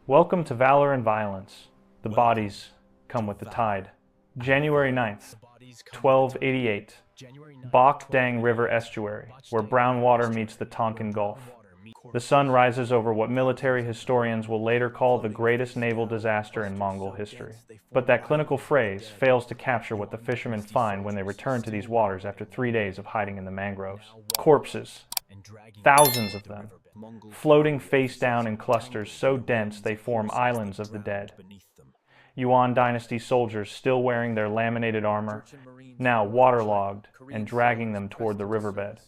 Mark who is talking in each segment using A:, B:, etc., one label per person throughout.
A: Welcome to Valor and Violence. The bodies come with the tide. January 9th, 1288. Bok Dang River Estuary, where brown water meets the Tonkin Gulf. The sun rises over what military historians will later call the greatest naval disaster in Mongol history. But that clinical phrase fails to capture what the fishermen find when they return to these waters after 3 days of hiding in the mangroves. Corpses, thousands of them, floating face down in clusters so dense they form islands of the dead. Yuan dynasty soldiers still wearing their laminated armor, now waterlogged and dragging them toward the riverbed.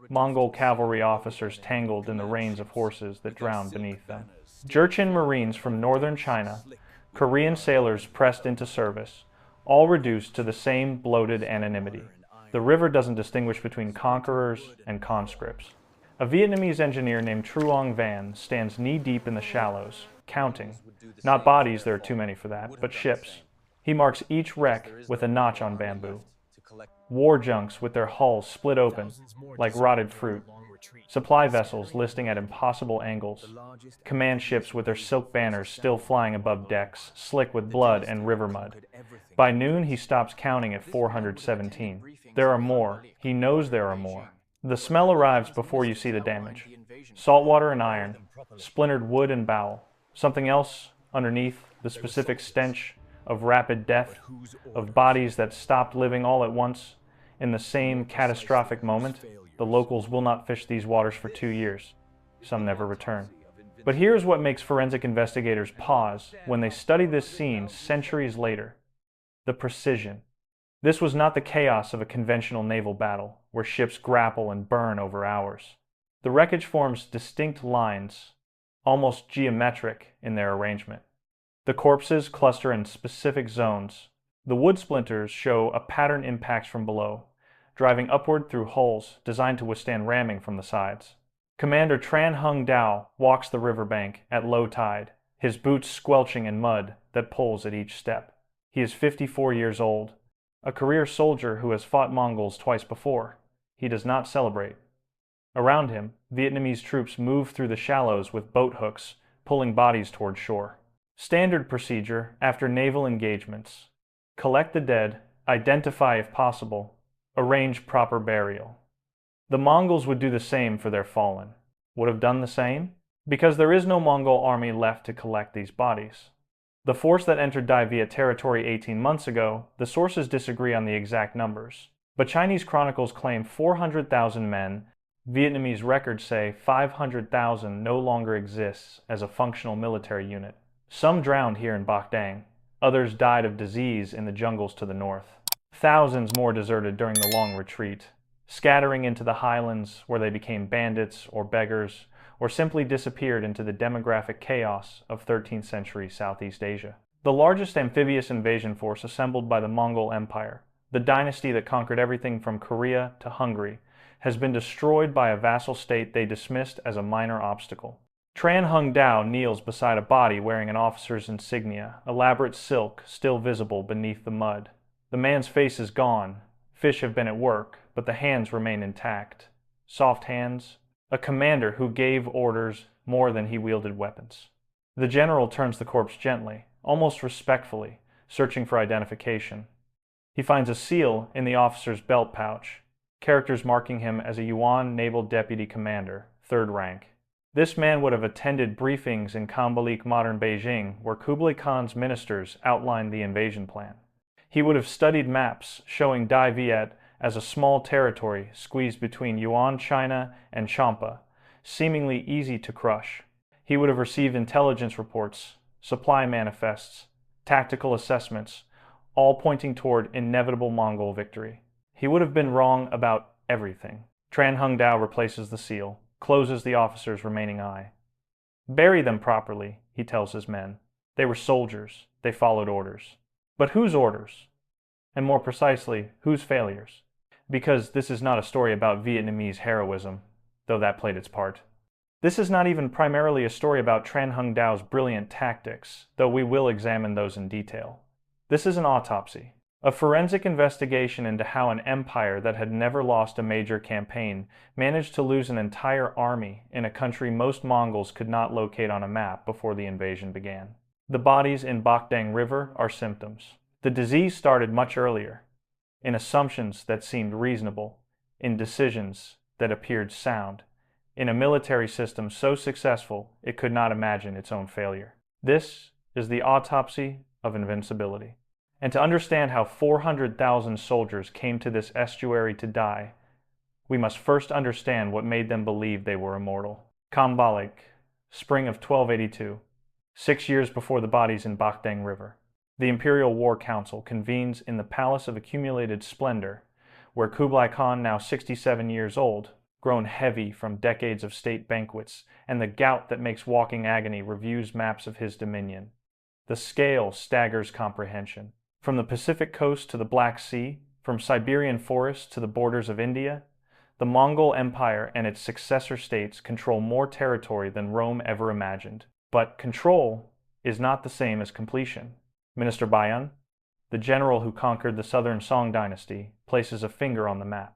A: Mongol cavalry officers tangled in the reins of horses that drowned beneath them. Jurchen Marines from northern China, Korean sailors pressed into service, all reduced to the same bloated anonymity. The river doesn't distinguish between conquerors and conscripts. A Vietnamese engineer named Truong Van stands knee-deep in the shallows, counting, not bodies, there are too many for that, but ships. He marks each wreck with a notch on bamboo. War junks with their hulls split open, like rotted fruit. Supply vessels listing at impossible angles. Command ships with their silk banners still flying above decks, slick with blood and river mud. By noon, he stops counting at 417. There are more. He knows there are more. The smell arrives before you see the damage. Saltwater and iron, splintered wood and bowel. Something else underneath, the specific stench of rapid death, of bodies that stopped living all at once. In the same catastrophic moment, the locals will not fish these waters for 2 years. Some never return. But here's what makes forensic investigators pause when they study this scene centuries later. The precision. This was not the chaos of a conventional naval battle, where ships grapple and burn over hours. The wreckage forms distinct lines, almost geometric in their arrangement. The corpses cluster in specific zones. The wood splinters show a pattern impacts from below, driving upward through holes designed to withstand ramming from the sides. Commander Tran Hung Dao walks the riverbank at low tide, his boots squelching in mud that pulls at each step. He is 54 years old, a career soldier who has fought Mongols twice before. He does not celebrate. Around him, Vietnamese troops move through the shallows with boat hooks, pulling bodies toward shore. Standard procedure after naval engagements. Collect the dead, identify if possible, arrange proper burial. The Mongols would do the same for their fallen. Would have done the same? Because there is no Mongol army left to collect these bodies. The force that entered Dai Viet territory 18 months ago, the sources disagree on the exact numbers. But Chinese chronicles claim 400,000 men. Vietnamese records say 500,000 no longer exists as a functional military unit. Some drowned here in Bok Dang. Others died of disease in the jungles to the north. Thousands more deserted during the long retreat, scattering into the highlands where they became bandits or beggars, or simply disappeared into the demographic chaos of 13th century Southeast Asia. The largest amphibious invasion force assembled by the Mongol Empire, the dynasty that conquered everything from Korea to Hungary, has been destroyed by a vassal state they dismissed as a minor obstacle. Tran Hung Dao kneels beside a body wearing an officer's insignia, elaborate silk still visible beneath the mud. The man's face is gone. Fish have been at work, but the hands remain intact. Soft hands. A commander who gave orders more than he wielded weapons. The general turns the corpse gently, almost respectfully, searching for identification. He finds a seal in the officer's belt pouch, characters marking him as a Yuan Naval Deputy Commander, 3rd rank. This man would have attended briefings in Kambalik, modern Beijing, where Kublai Khan's ministers outlined the invasion plan. He would have studied maps showing Dai Viet as a small territory squeezed between Yuan China and Champa, seemingly easy to crush. He would have received intelligence reports, supply manifests, tactical assessments, all pointing toward inevitable Mongol victory. He would have been wrong about everything. Tran Hung Dao replaces the seal, closes the officer's remaining eye. Bury them properly, he tells his men. They were soldiers. They followed orders. But whose orders? And more precisely, whose failures? Because this is not a story about Vietnamese heroism, though that played its part. This is not even primarily a story about Tran Hung Dao's brilliant tactics, though we will examine those in detail. This is an autopsy. A forensic investigation into how an empire that had never lost a major campaign managed to lose an entire army in a country most Mongols could not locate on a map before the invasion began. The bodies in Bakdang River are symptoms. The disease started much earlier, in assumptions that seemed reasonable, in decisions that appeared sound, in a military system so successful it could not imagine its own failure. This is the autopsy of invincibility. And to understand how 400,000 soldiers came to this estuary to die, we must first understand what made them believe they were immortal. Kambalik, spring of 1282, 6 years before the bodies in Bakdang River. The Imperial War Council convenes in the Palace of Accumulated Splendor, where Kublai Khan, now 67 years old, grown heavy from decades of state banquets, and the gout that makes walking agony, reviews maps of his dominion. The scale staggers comprehension. From the Pacific coast to the Black Sea, from Siberian forests to the borders of India, the Mongol Empire and its successor states control more territory than Rome ever imagined. But control is not the same as completion. Minister Bayan, the general who conquered the southern Song dynasty, places a finger on the map.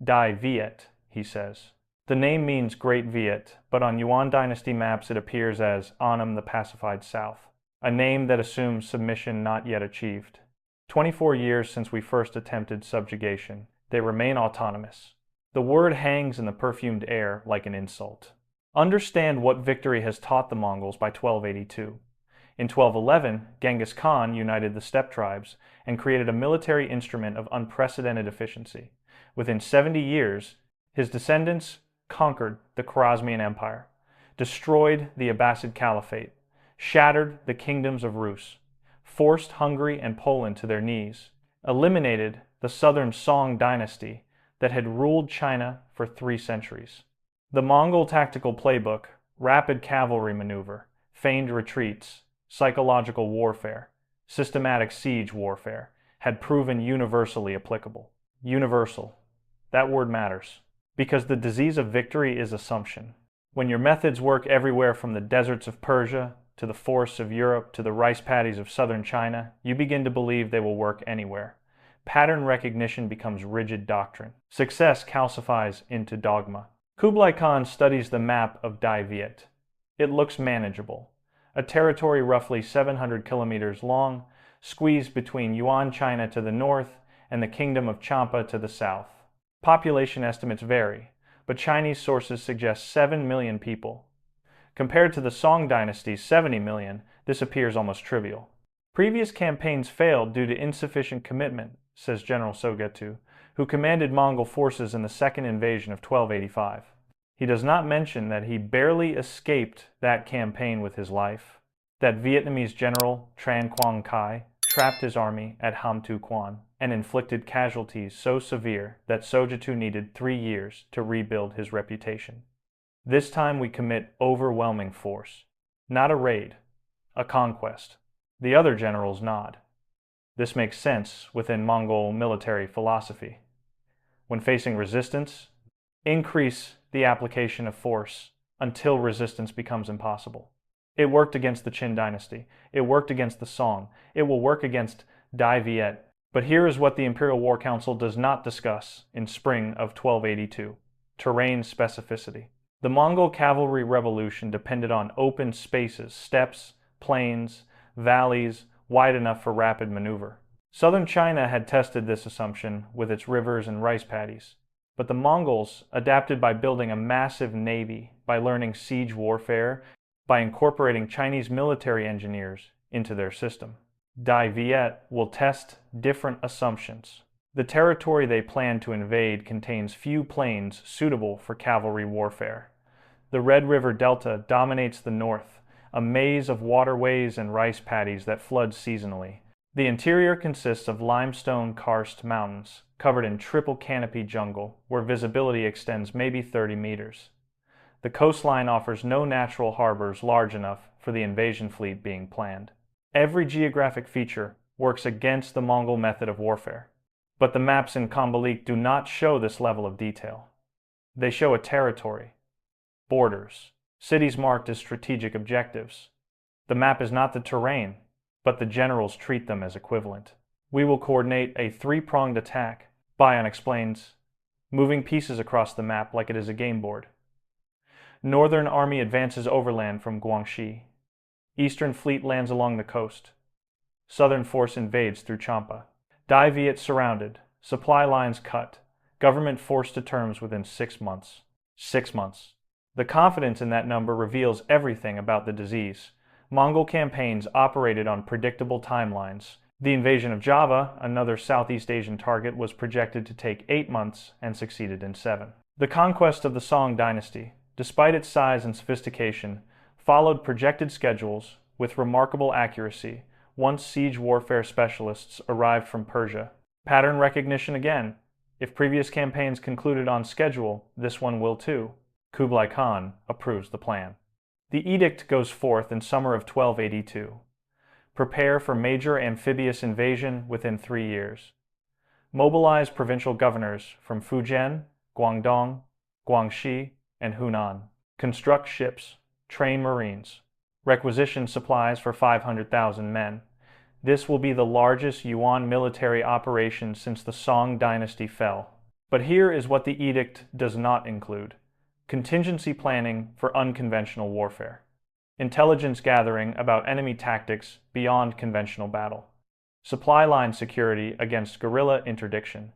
A: Dai Viet, he says. The name means Great Viet, but on Yuan dynasty maps it appears as Annam the Pacified South, a name that assumes submission not yet achieved. 24 years since we first attempted subjugation, they remain autonomous. The word hangs in the perfumed air like an insult. Understand what victory has taught the Mongols by 1282. In 1211, Genghis Khan united the steppe tribes and created a military instrument of unprecedented efficiency. Within 70 years, his descendants conquered the Khwarezmian Empire, destroyed the Abbasid Caliphate, shattered the kingdoms of Rus, forced Hungary and Poland to their knees, eliminated the southern Song dynasty that had ruled China for 3 centuries. The Mongol tactical playbook, rapid cavalry maneuver, feigned retreats, psychological warfare, systematic siege warfare, had proven universally applicable. Universal. That word matters, because the disease of victory is assumption. When your methods work everywhere from the deserts of Persia to the forests of Europe to the rice paddies of southern China, you begin to believe they will work anywhere. Pattern recognition becomes rigid doctrine. Success calcifies into dogma. Kublai Khan studies the map of Dai Viet. It looks manageable. A territory roughly 700 kilometers long, squeezed between Yuan China to the north and the Kingdom of Champa to the south. Population estimates vary, but Chinese sources suggest 7 million people. Compared to the Song dynasty's 70 million, this appears almost trivial. Previous campaigns failed due to insufficient commitment, says General Sogetu, who commanded Mongol forces in the second invasion of 1285. He does not mention that he barely escaped that campaign with his life, that Vietnamese general Tran Quang Khai trapped his army at Ham Tu Quan and inflicted casualties so severe that Sogetu needed 3 years to rebuild his reputation. This time we commit overwhelming force, not a raid, a conquest. The other generals nod. This makes sense within Mongol military philosophy. When facing resistance, increase the application of force until resistance becomes impossible. It worked against the Qin dynasty. It worked against the Song. It will work against Dai Viet. But here is what the Imperial War Council does not discuss in spring of 1282: terrain specificity. The Mongol cavalry revolution depended on open spaces, steppes, plains, valleys, wide enough for rapid maneuver. Southern China had tested this assumption with its rivers and rice paddies. But the Mongols adapted by building a massive navy, by learning siege warfare, by incorporating Chinese military engineers into their system. Dai Viet will test different assumptions. The territory they plan to invade contains few plains suitable for cavalry warfare. The Red River Delta dominates the north, a maze of waterways and rice paddies that flood seasonally. The interior consists of limestone karst mountains, covered in triple canopy jungle, where visibility extends maybe 30 meters. The coastline offers no natural harbors large enough for the invasion fleet being planned. Every geographic feature works against the Mongol method of warfare. But the maps in Kambalik do not show this level of detail. They show a territory, borders, cities marked as strategic objectives. The map is not the terrain, but the generals treat them as equivalent. We will coordinate a three-pronged attack, Bayan explains, moving pieces across the map like it is a game board. Northern Army advances overland from Guangxi. Eastern Fleet lands along the coast. Southern Force invades through Champa. Dai Viet surrounded, supply lines cut, government forced to terms within 6 months. 6 months. The confidence in that number reveals everything about the disease. Mongol campaigns operated on predictable timelines. The invasion of Java, another Southeast Asian target, was projected to take 8 months and succeeded in 7. The conquest of the Song dynasty, despite its size and sophistication, followed projected schedules with remarkable accuracy once siege warfare specialists arrived from Persia. Pattern recognition again. If previous campaigns concluded on schedule, this one will too. Kublai Khan approves the plan. The edict goes forth in summer of 1282. Prepare for major amphibious invasion within 3 years. Mobilize provincial governors from Fujian, Guangdong, Guangxi, and Hunan. Construct ships, train marines. Requisition supplies for 500,000 men. This will be the largest Yuan military operation since the Song dynasty fell. But here is what the edict does not include: contingency planning for unconventional warfare. Intelligence gathering about enemy tactics beyond conventional battle. Supply line security against guerrilla interdiction.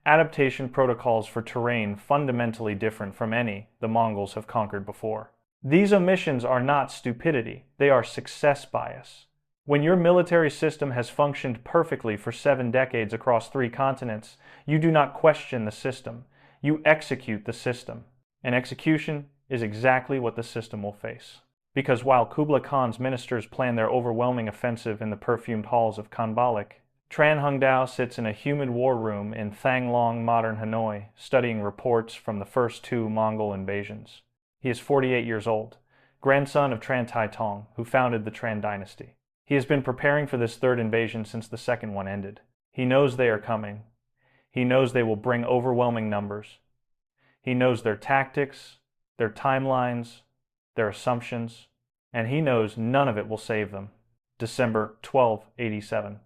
A: Adaptation protocols for terrain fundamentally different from any the Mongols have conquered before. These omissions are not stupidity, they are success bias. When your military system has functioned perfectly for 7 decades across 3 continents, you do not question the system, you execute the system. And execution is exactly what the system will face. Because while Kublai Khan's ministers plan their overwhelming offensive in the perfumed halls of Khanbalik, Tran Hungdao sits in a humid war room in Thanglong, modern Hanoi, studying reports from the first 2 Mongol invasions. He is 48 years old, grandson of Tran Taitong, who founded the Tran dynasty. He has been preparing for this 3rd invasion since the 2nd one ended. He knows they are coming. He knows they will bring overwhelming numbers. He knows their tactics, their timelines, their assumptions, and he knows none of it will save them. December 1287.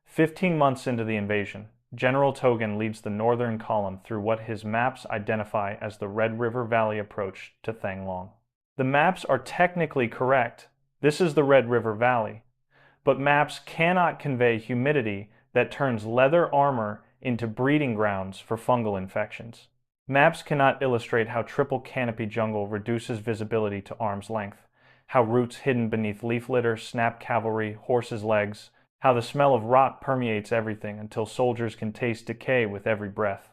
A: 15 months into the invasion, General Togan leads the northern column through what his maps identify as the Red River Valley approach to Thanglong. The maps are technically correct. This is the Red River Valley. But maps cannot convey humidity that turns leather armor into breeding grounds for fungal infections. Maps cannot illustrate how triple canopy jungle reduces visibility to arm's length, how roots hidden beneath leaf litter snap cavalry, horses' legs, how the smell of rot permeates everything until soldiers can taste decay with every breath.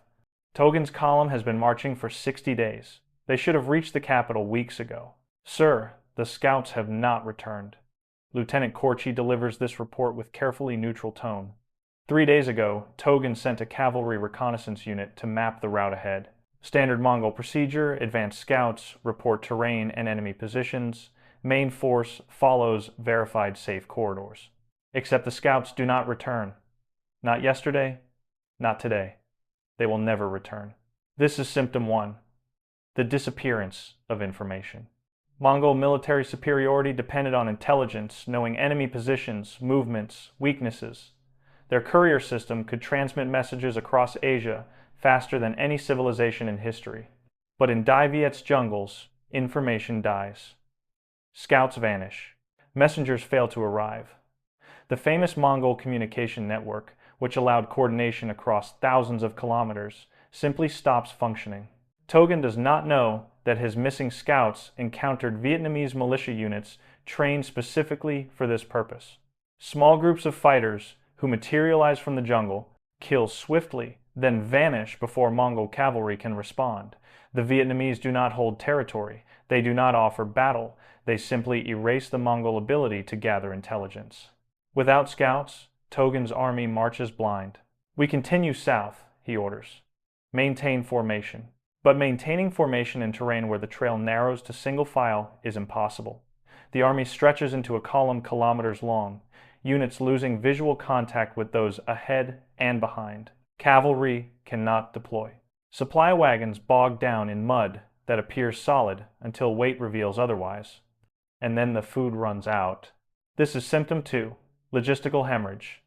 A: Togan's column has been marching for 60 days. They should have reached the capital weeks ago. Sir, the scouts have not returned. Lieutenant Korchi delivers this report with carefully neutral tone. 3 days ago, Togan sent a cavalry reconnaissance unit to map the route ahead. Standard Mongol procedure: advance scouts, report terrain and enemy positions. Main force follows verified safe corridors. Except the scouts do not return. Not yesterday, not today. They will never return. This is symptom 1, the disappearance of information. Mongol military superiority depended on intelligence, knowing enemy positions, movements, weaknesses. Their courier system could transmit messages across Asia faster than any civilization in history. But in Dai Viet's jungles, information dies. Scouts vanish. Messengers fail to arrive. The famous Mongol communication network, which allowed coordination across thousands of kilometers, simply stops functioning. Togan does not know that his missing scouts encountered Vietnamese militia units trained specifically for this purpose. Small groups of fighters who materialize from the jungle, kill swiftly, then vanish before Mongol cavalry can respond. The Vietnamese do not hold territory. They do not offer battle. They simply erase the Mongol ability to gather intelligence. Without scouts, Togan's army marches blind. We continue south, he orders. Maintain formation. But maintaining formation in terrain where the trail narrows to single file is impossible. The army stretches into a column kilometers long, units losing visual contact with those ahead and behind. Cavalry cannot deploy. Supply wagons bog down in mud that appears solid until weight reveals otherwise. And then the food runs out. This is symptom 2, logistical hemorrhage.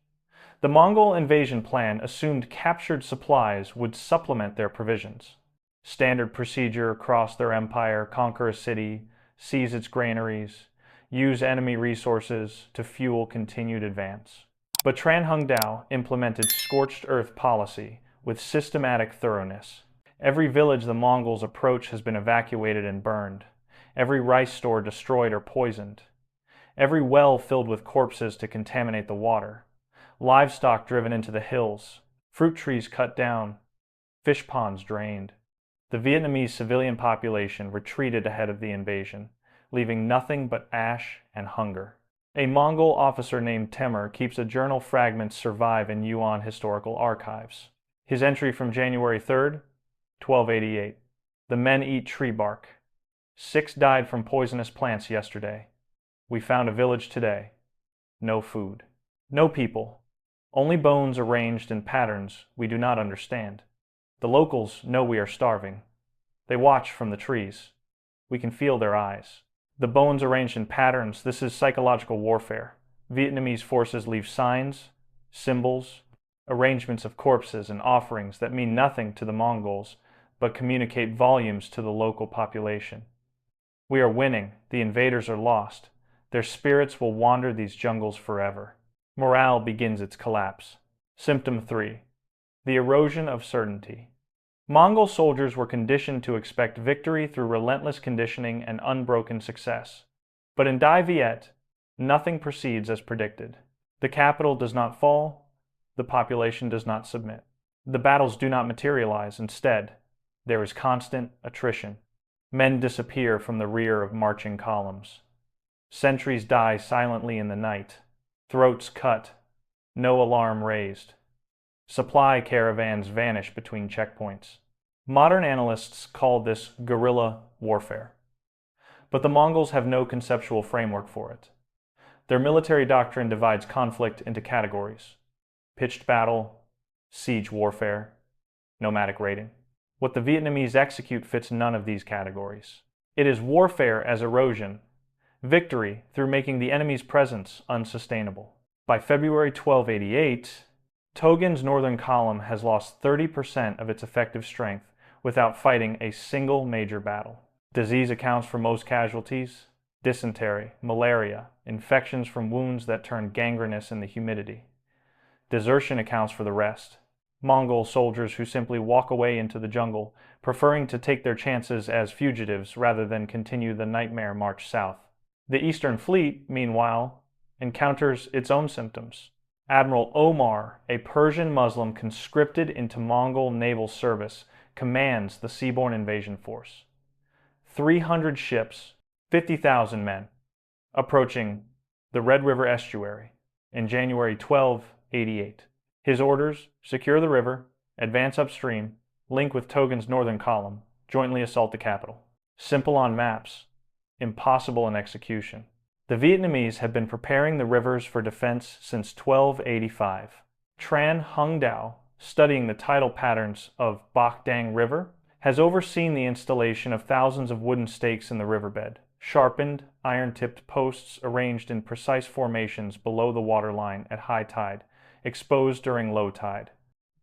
A: The Mongol invasion plan assumed captured supplies would supplement their provisions. Standard procedure across their empire: conquer a city, seize its granaries, use enemy resources to fuel continued advance. But Tran Hungdao implemented scorched earth policy with systematic thoroughness. Every village the Mongols approach has been evacuated and burned, every rice store destroyed or poisoned, every well filled with corpses to contaminate the water, livestock driven into the hills, fruit trees cut down, fish ponds drained. The Vietnamese civilian population retreated ahead of the invasion, leaving nothing but ash and hunger. A Mongol officer named Temur keeps a journal fragments survive in Yuan historical archives. His entry from January 3rd, 1288. The men eat tree bark. 6 died from poisonous plants yesterday. We found a village today. No food. No people. Only bones arranged in patterns we do not understand. The locals know we are starving. They watch from the trees. We can feel their eyes. The bones arranged in patterns, this is psychological warfare. Vietnamese forces leave signs, symbols, arrangements of corpses and offerings that mean nothing to the Mongols, but communicate volumes to the local population. We are winning. The invaders are lost. Their spirits will wander these jungles forever. Morale begins its collapse. Symptom 3. The erosion of certainty. Mongol soldiers were conditioned to expect victory through relentless conditioning and unbroken success. But in Dai Viet, nothing proceeds as predicted. The capital does not fall. The population does not submit. The battles do not materialize. Instead, there is constant attrition. Men disappear from the rear of marching columns. Sentries die silently in the night. Throats cut. No alarm raised. Supply caravans vanish between checkpoints. Modern analysts call this guerrilla warfare. But the Mongols have no conceptual framework for it. Their military doctrine divides conflict into categories: pitched battle, siege warfare, nomadic raiding. What the Vietnamese execute fits none of these categories. It is warfare as erosion, victory through making the enemy's presence unsustainable. By February 1288, Togen's northern column has lost 30% of its effective strength without fighting a single major battle. Disease accounts for most casualties: dysentery, malaria, infections from wounds that turn gangrenous in the humidity. Desertion accounts for the rest: Mongol soldiers who simply walk away into the jungle, preferring to take their chances as fugitives rather than continue the nightmare march south. The Eastern Fleet, meanwhile, encounters its own symptoms. Admiral Omar, a Persian Muslim conscripted into Mongol naval service, commands the seaborne invasion force. 300 ships, 50,000 men, approaching the Red River estuary in January 1288. His orders: secure the river, advance upstream, link with Togen's northern column, jointly assault the capital. Simple on maps, impossible in execution. The Vietnamese have been preparing the rivers for defense since 1285. Tran Hungdao, studying the tidal patterns of Bac Dang River, has overseen the installation of thousands of wooden stakes in the riverbed, sharpened, iron-tipped posts arranged in precise formations below the waterline at high tide, exposed during low tide.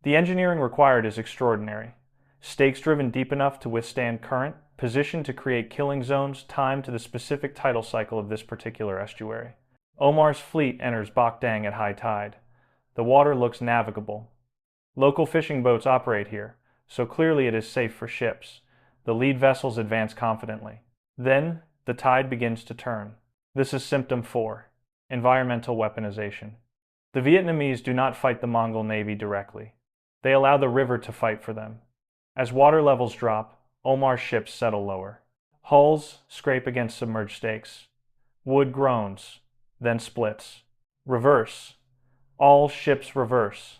A: The engineering required is extraordinary. Stakes driven deep enough to withstand current, positioned to create killing zones timed to the specific tidal cycle of this particular estuary. Omar's fleet enters Bac Dang at high tide. The water looks navigable. Local fishing boats operate here, so clearly it is safe for ships. The lead vessels advance confidently. Then, the tide begins to turn. This is symptom 4, environmental weaponization. The Vietnamese do not fight the Mongol Navy directly. They allow the river to fight for them. As water levels drop, Omar's ships settle lower. Hulls scrape against submerged stakes. Wood groans, then splits. Reverse. All ships reverse.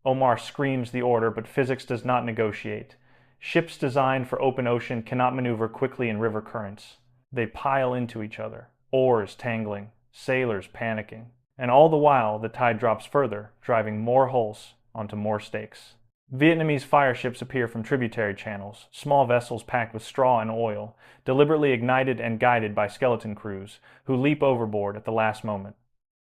A: Omar screams the order, but physics does not negotiate. Ships designed for open ocean cannot maneuver quickly in river currents. They pile into each other, oars tangling, sailors panicking. And all the while, the tide drops further, driving more hulls onto more stakes. Vietnamese fire ships appear from tributary channels, small vessels packed with straw and oil, deliberately ignited and guided by skeleton crews, who leap overboard at the last moment.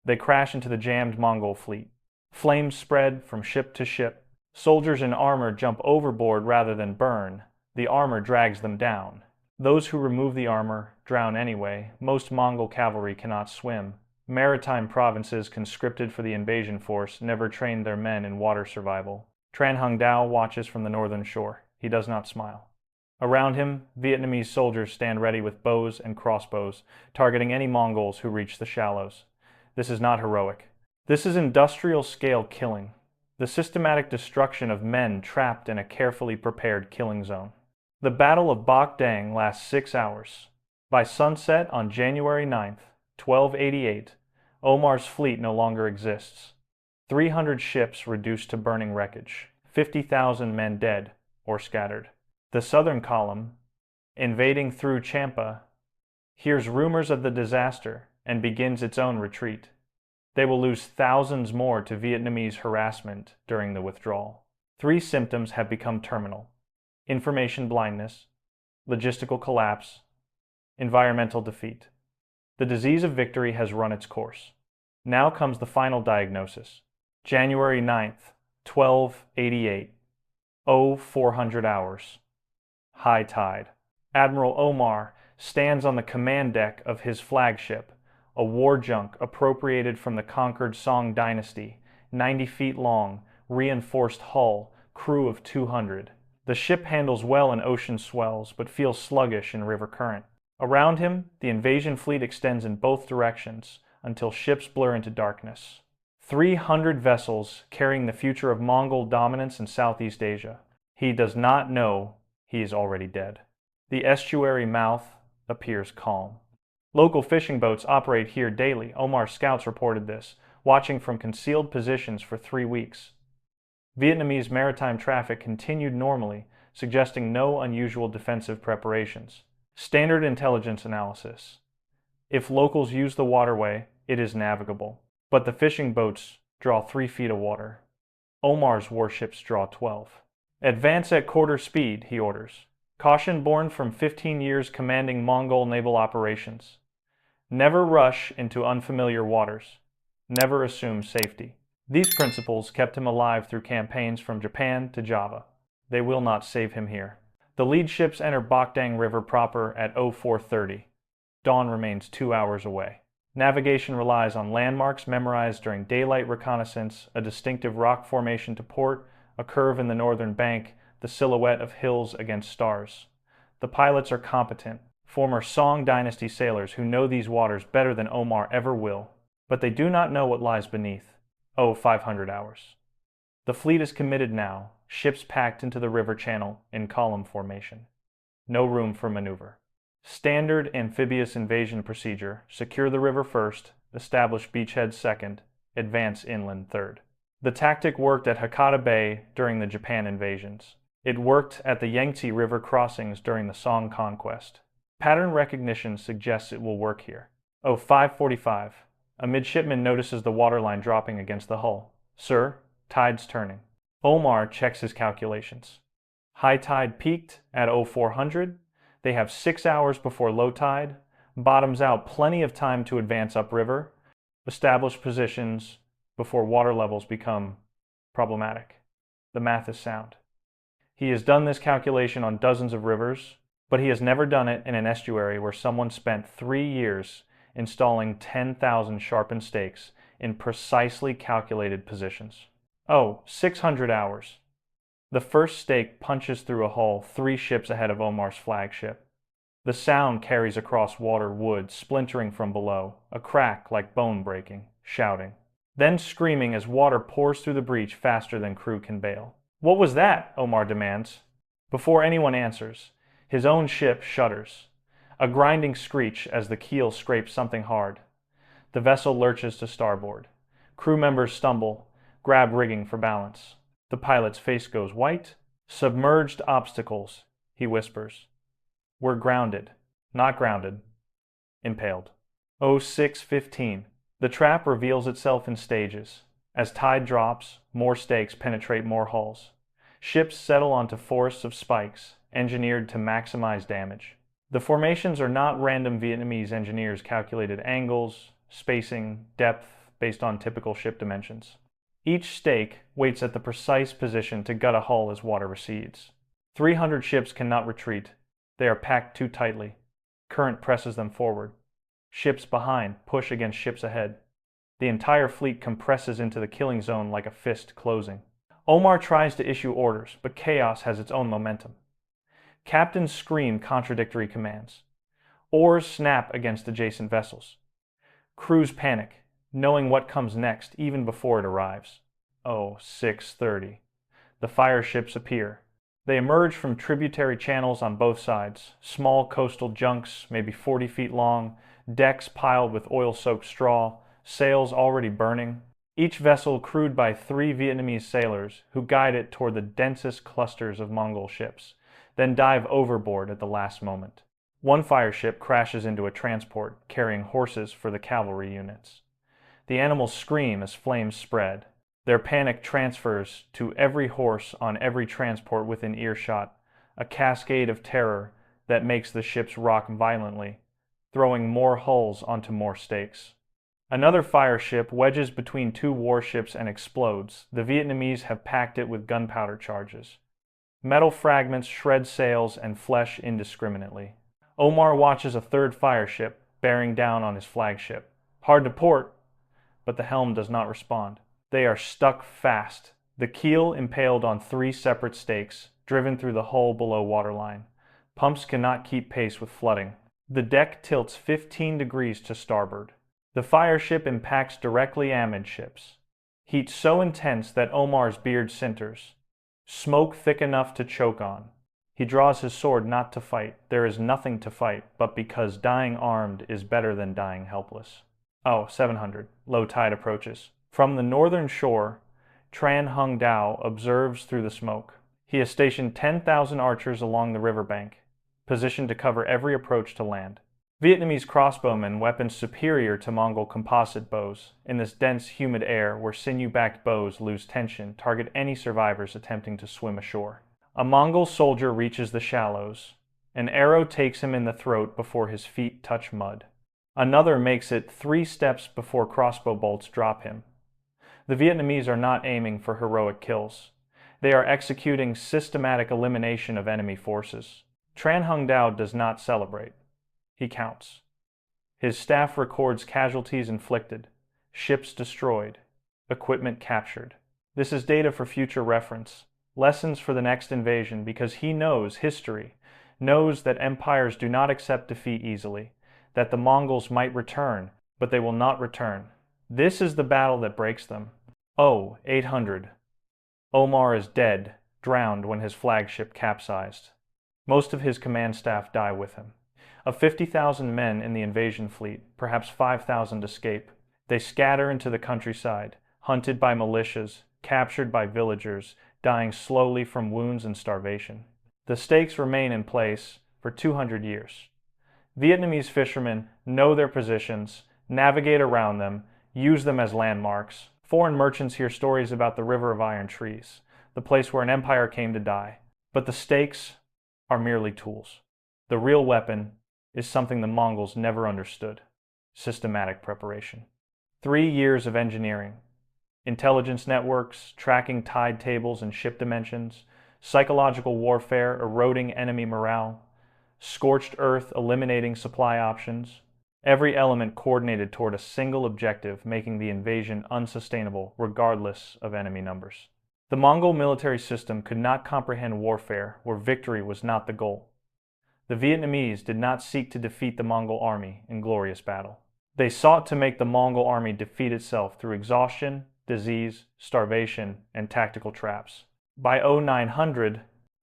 A: They crash into the jammed Mongol fleet. Flames spread from ship to ship. Soldiers in armor jump overboard rather than burn. The armor drags them down. Those who remove the armor drown anyway. Most Mongol cavalry cannot swim. Maritime provinces conscripted for the invasion force never trained their men in water survival. Tran Hung Dao watches from the northern shore. He does not smile. Around him, Vietnamese soldiers stand ready with bows and crossbows, targeting any Mongols who reach the shallows. This is not heroic. This is industrial-scale killing. The systematic destruction of men trapped in a carefully prepared killing zone. The Battle of Bac Dang lasts 6 hours. By sunset on January 9th, 1288, Omar's fleet no longer exists. 300 ships reduced to burning wreckage, 50,000 men dead or scattered. The southern column, invading through Champa, hears rumors of the disaster and begins its own retreat. They will lose thousands more to Vietnamese harassment during the withdrawal. 3 symptoms have become terminal: information blindness, logistical collapse, environmental defeat. The disease of victory has run its course. Now comes the final diagnosis. January 9th, 1288. 0400 hours. High tide. Admiral Omar stands on the command deck of his flagship, a war junk appropriated from the conquered Song dynasty, 90 feet long, reinforced hull, crew of 200. The ship handles well in ocean swells, but feels sluggish in river current. Around him, the invasion fleet extends in both directions until ships blur into darkness. 300 vessels carrying the future of Mongol dominance in Southeast Asia. He does not know he is already dead. The estuary mouth appears calm. Local fishing boats operate here daily. Omar's scouts reported this, watching from concealed positions for 3 weeks. Vietnamese maritime traffic continued normally, suggesting no unusual defensive preparations. Standard intelligence analysis. If locals use the waterway, it is navigable. But the fishing boats draw 3 feet of water. Omar's warships draw 12. Advance at quarter speed, he orders. Caution born from 15 years commanding Mongol naval operations. Never rush into unfamiliar waters. Never assume safety. These principles kept him alive through campaigns from Japan to Java. They will not save him here. The lead ships enter Bac Dang River proper at 0430. Dawn remains 2 hours away. Navigation relies on landmarks memorized during daylight reconnaissance, a distinctive rock formation to port, a curve in the northern bank, the silhouette of hills against stars. The pilots are competent, former Song dynasty sailors who know these waters better than Omar ever will, but they do not know what lies beneath. 500 hours. The fleet is committed now, ships packed into the river channel in column formation. No room for maneuver. Standard amphibious invasion procedure: secure the river first, establish beachhead second, advance inland third. The tactic worked at Hakata Bay during the Japan invasions. It worked at the Yangtze River crossings during the Song conquest. Pattern recognition suggests it will work here. 5:45. A midshipman notices the waterline dropping against the hull. Sir, tide's turning. Omar checks his calculations. High tide peaked at 0400. They have 6 hours before low tide. Bottoms out plenty of time to advance upriver. Establish positions before water levels become problematic. The math is sound. He has done this calculation on dozens of rivers, but he has never done it in an estuary where someone spent 3 years installing 10,000 sharpened stakes in precisely calculated positions. 600 hours. The first stake punches through a hull 3 ships ahead of Omar's flagship. The sound carries across water, wood splintering from below, a crack like bone breaking, shouting. Then screaming as water pours through the breach faster than crew can bail. What was that? Omar demands. Before anyone answers, his own ship shudders. A grinding screech as the keel scrapes something hard. The vessel lurches to starboard. Crew members stumble, grab rigging for balance. The pilot's face goes white. Submerged obstacles, he whispers. We're grounded. Not grounded. Impaled. 06:15. The trap reveals itself in stages. As tide drops, more stakes penetrate more hulls. Ships settle onto forests of spikes, engineered to maximize damage. The formations are not random Vietnamese engineers calculated angles, spacing, depth based on typical ship dimensions. Each stake waits at the precise position to gut a hull as water recedes. 300 ships cannot retreat. They are packed too tightly. Current presses them forward. Ships behind push against ships ahead. The entire fleet compresses into the killing zone like a fist closing. Omar tries to issue orders, but chaos has its own momentum. Captains scream contradictory commands. Oars snap against adjacent vessels. Crews panic, knowing what comes next even before it arrives. 6:30. The fire ships appear. They emerge from tributary channels on both sides, small coastal junks, maybe 40 feet long, decks piled with oil-soaked straw, sails already burning. Each vessel crewed by 3 Vietnamese sailors who guide it toward the densest clusters of Mongol ships, then dive overboard at the last moment. One fire ship crashes into a transport carrying horses for the cavalry units. The animals scream as flames spread. Their panic transfers to every horse on every transport within earshot, a cascade of terror that makes the ships rock violently, throwing more hulls onto more stakes. Another fire ship wedges between 2 warships and explodes. The Vietnamese have packed it with gunpowder charges. Metal fragments shred sails and flesh indiscriminately. Omar watches a 3rd fire ship bearing down on his flagship. Hard to port, but the helm does not respond. They are stuck fast, the keel impaled on 3 separate stakes, driven through the hull below waterline. Pumps cannot keep pace with flooding. The deck tilts 15 degrees to starboard. The fire ship impacts directly amidships. Heat so intense that Omar's beard sinters. Smoke thick enough to choke on. He draws his sword not to fight. There is nothing to fight, but because dying armed is better than dying helpless. 700. Low tide approaches. From the northern shore, Tran Hung Dao observes through the smoke. He has stationed 10,000 archers along the riverbank, positioned to cover every approach to land. Vietnamese crossbowmen, weapons superior to Mongol composite bows, in this dense, humid air where sinew-backed bows lose tension, target any survivors attempting to swim ashore. A Mongol soldier reaches the shallows. An arrow takes him in the throat before his feet touch mud. Another makes it 3 steps before crossbow bolts drop him. The Vietnamese are not aiming for heroic kills. They are executing systematic elimination of enemy forces. Tran Hung Dao does not celebrate. He counts. His staff records casualties inflicted, ships destroyed, equipment captured. This is data for future reference, lessons for the next invasion, because he knows history, knows that empires do not accept defeat easily, that the Mongols might return, but they will not return. This is the battle that breaks them. 800. Omar is dead, drowned when his flagship capsized. Most of his command staff die with him. Of 50,000 men in the invasion fleet, perhaps 5,000 escape. They scatter into the countryside, hunted by militias, captured by villagers, dying slowly from wounds and starvation. The stakes remain in place for 200 years. Vietnamese fishermen know their positions, navigate around them, use them as landmarks. Foreign merchants hear stories about the River of Iron Trees, the place where an empire came to die. But the stakes are merely tools. The real weapon is something the Mongols never understood: systematic preparation. 3 years of engineering, intelligence networks, tracking tide tables and ship dimensions, psychological warfare eroding enemy morale, scorched earth eliminating supply options, every element coordinated toward a single objective, making the invasion unsustainable regardless of enemy numbers. The Mongol military system could not comprehend warfare where victory was not the goal. The Vietnamese did not seek to defeat the Mongol army in glorious battle. They sought to make the Mongol army defeat itself through exhaustion, disease, starvation, and tactical traps. By 0900,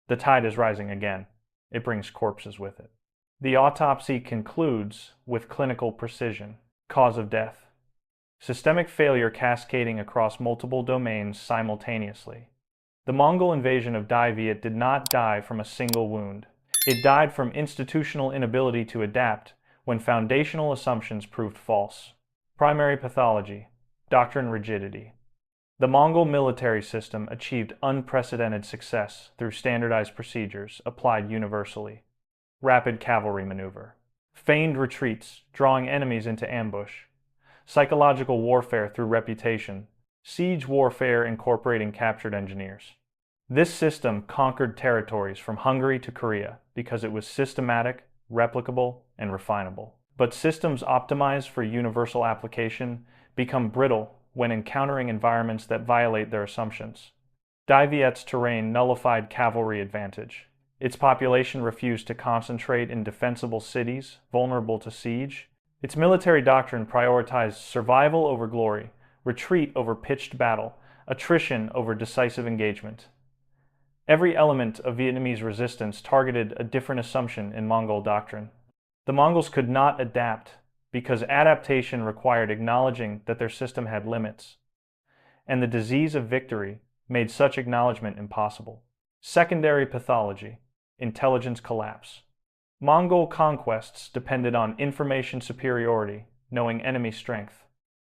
A: the tide is rising again. It brings corpses with it. The autopsy concludes with clinical precision. Cause of death: systemic failure cascading across multiple domains simultaneously. The Mongol invasion of Dai Viet did not die from a single wound. It died from institutional inability to adapt when foundational assumptions proved false. Primary pathology: doctrine rigidity. The Mongol military system achieved unprecedented success through standardized procedures applied universally. Rapid cavalry maneuver. Feigned retreats, drawing enemies into ambush. Psychological warfare through reputation. siege warfare incorporating captured engineers. This system conquered territories from Hungary to Korea because it was systematic, replicable, and refinable. But systems optimized for universal application become brittle when encountering environments that violate their assumptions. Diviet's terrain nullified cavalry advantage. Its population refused to concentrate in defensible cities, vulnerable to siege. Its military doctrine prioritized survival over glory, retreat over pitched battle, attrition over decisive engagement. Every element of Vietnamese resistance targeted a different assumption in Mongol doctrine. The Mongols could not adapt because adaptation required acknowledging that their system had limits, and the disease of victory made such acknowledgement impossible. Secondary pathology, intelligence collapse. Mongol conquests depended on information superiority, knowing enemy strength,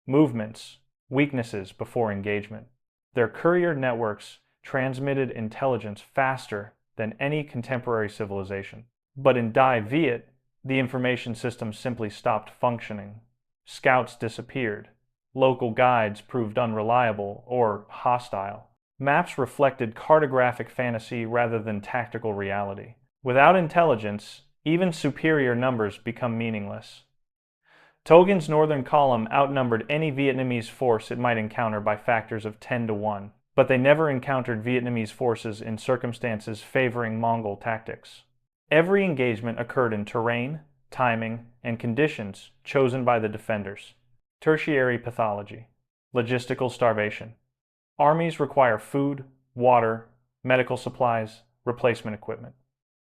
A: movements, weaknesses before engagement. Their courier networks transmitted intelligence faster than any contemporary civilization. But in Dai Viet, the information system simply stopped functioning. Scouts disappeared. Local guides proved unreliable or hostile. Maps reflected cartographic fantasy rather than tactical reality. Without intelligence, even superior numbers become meaningless. Togen's northern column outnumbered any Vietnamese force it might encounter by factors of 10 to 1, but they never encountered Vietnamese forces in circumstances favoring Mongol tactics. Every engagement occurred in terrain, timing, and conditions chosen by the defenders. Tertiary pathology. Logistical starvation. Armies require food, water, medical supplies, replacement equipment.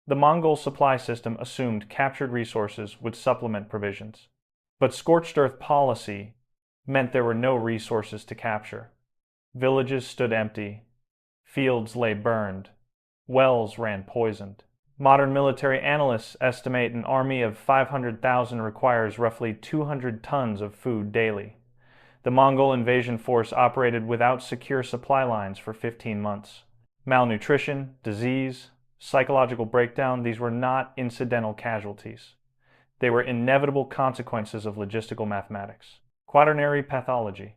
A: The Mongol supply system assumed captured resources would supplement provisions. But scorched earth policy meant there were no resources to capture. Villages stood empty. Fields lay burned. Wells ran poisoned. Modern military analysts estimate an army of 500,000 requires roughly 200 tons of food daily. The Mongol invasion force operated without secure supply lines for 15 months. Malnutrition, disease, psychological breakdown, these were not incidental casualties. They were inevitable consequences of logistical mathematics. Quaternary pathology.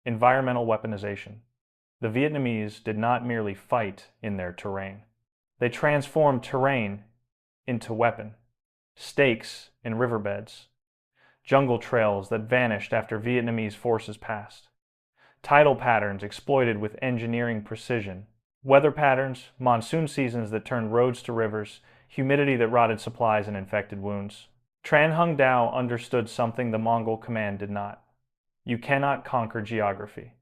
A: Environmental weaponization. The Vietnamese did not merely fight in their terrain. They transformed terrain into weapon. Stakes in riverbeds. Jungle trails that vanished after Vietnamese forces passed. Tidal patterns exploited with engineering precision. Weather patterns, monsoon seasons that turned roads to rivers, humidity that rotted supplies and infected wounds. Tran Hung Dao understood something the Mongol command did not. You cannot conquer geography.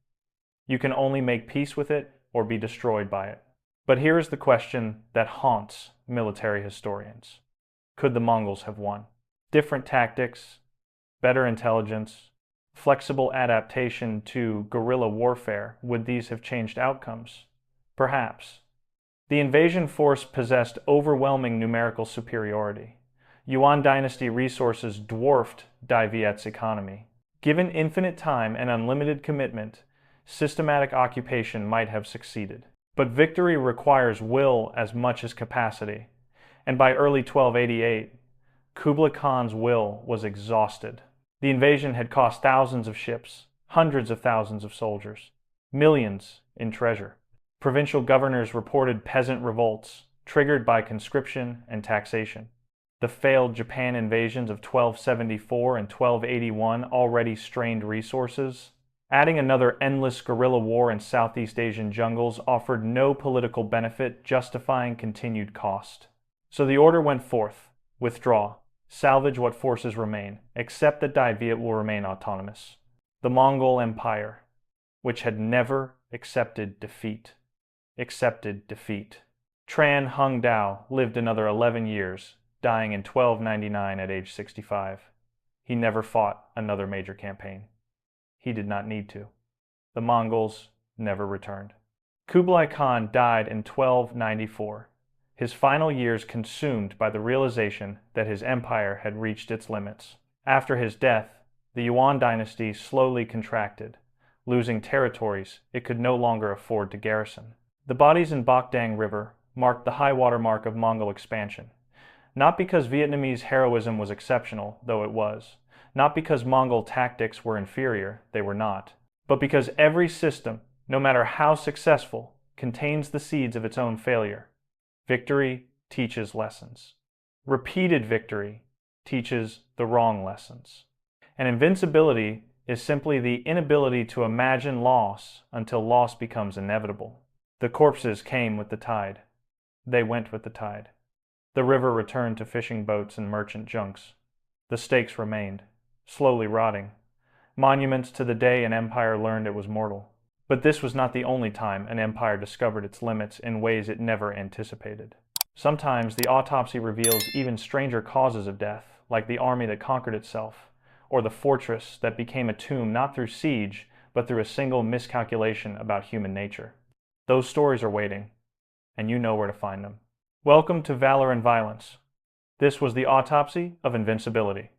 A: You can only make peace with it or be destroyed by it. But here is the question that haunts military historians. Could the Mongols have won? Different tactics, better intelligence, flexible adaptation to guerrilla warfare, would these have changed outcomes? Perhaps. The invasion force possessed overwhelming numerical superiority. Yuan dynasty resources dwarfed Dai Viet's economy. Given infinite time and unlimited commitment, systematic occupation might have succeeded. But victory requires will as much as capacity, and by early 1288, Kublai Khan's will was exhausted. The invasion had cost thousands of ships, hundreds of thousands of soldiers, millions in treasure. Provincial governors reported peasant revolts, triggered by conscription and taxation. The failed Japan invasions of 1274 and 1281 already strained resources. Adding another endless guerrilla war in Southeast Asian jungles offered no political benefit, justifying continued cost. So the order went forth: withdraw, salvage what forces remain, accept that Dai Viet will remain autonomous. The Mongol Empire, which had never accepted defeat, accepted defeat. Tran Hung Dao lived another 11 years, dying in 1299 at age 65. He never fought another major campaign. He did not need to. The Mongols never returned. Kublai Khan died in 1294, his final years consumed by the realization that his empire had reached its limits. After his death, the Yuan dynasty slowly contracted, losing territories it could no longer afford to garrison. The bodies in Bac Dang River marked the high water mark of Mongol expansion. Not because Vietnamese heroism was exceptional, though it was. Not because Mongol tactics were inferior, they were not. but because every system, no matter how successful, contains the seeds of its own failure. Victory teaches lessons. Repeated victory teaches the wrong lessons. And invincibility is simply the inability to imagine loss until loss becomes inevitable. The corpses came with the tide. They went with the tide. The river returned to fishing boats and merchant junks. The stakes remained, slowly rotting, monuments to the day an empire learned it was mortal. But this was not the only time an empire discovered its limits in ways it never anticipated. Sometimes the autopsy reveals even stranger causes of death, like the army that conquered itself, or the fortress that became a tomb not through siege, but through a single miscalculation about human nature. Those stories are waiting, and you know where to find them. Welcome to Valor and Violence. This was the autopsy of invincibility.